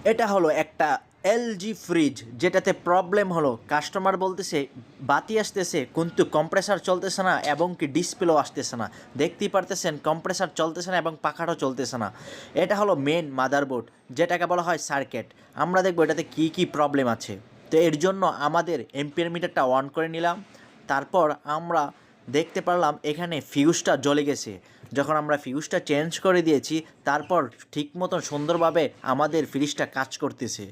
এটা হলো একটা এলজি ফ্রিজ, যেটাতে প্রবলেম হলো কাস্টমার বলতেছে বাতি আসতেছে কিন্তু কম্প্রেসার চলতেছে না এবং কি ডিসপ্লেও আসতেছে না। দেখতেই পারতেছেন কম্প্রেসার চলতেছে না এবং পাখাটাও চলতেছে না। এটা হলো মেন মাদারবোর্ড, যেটাকে বলা হয় সার্কিট। আমরা দেখবো এটাতে কি কি প্রবলেম আছে। তো এর জন্য আমাদের এম্পিয়ার মিটারটা অন করে নিলাম। তারপর আমরা দেখতে পারলাম এখানে ফিউজটা জ্বলে গেছে। যখন আমরা ফিউজটা চেঞ্জ করে দিয়েছি, তারপর ঠিক মতন সুন্দরভাবে আমাদের ফ্রিজটা কাজ করতেছে।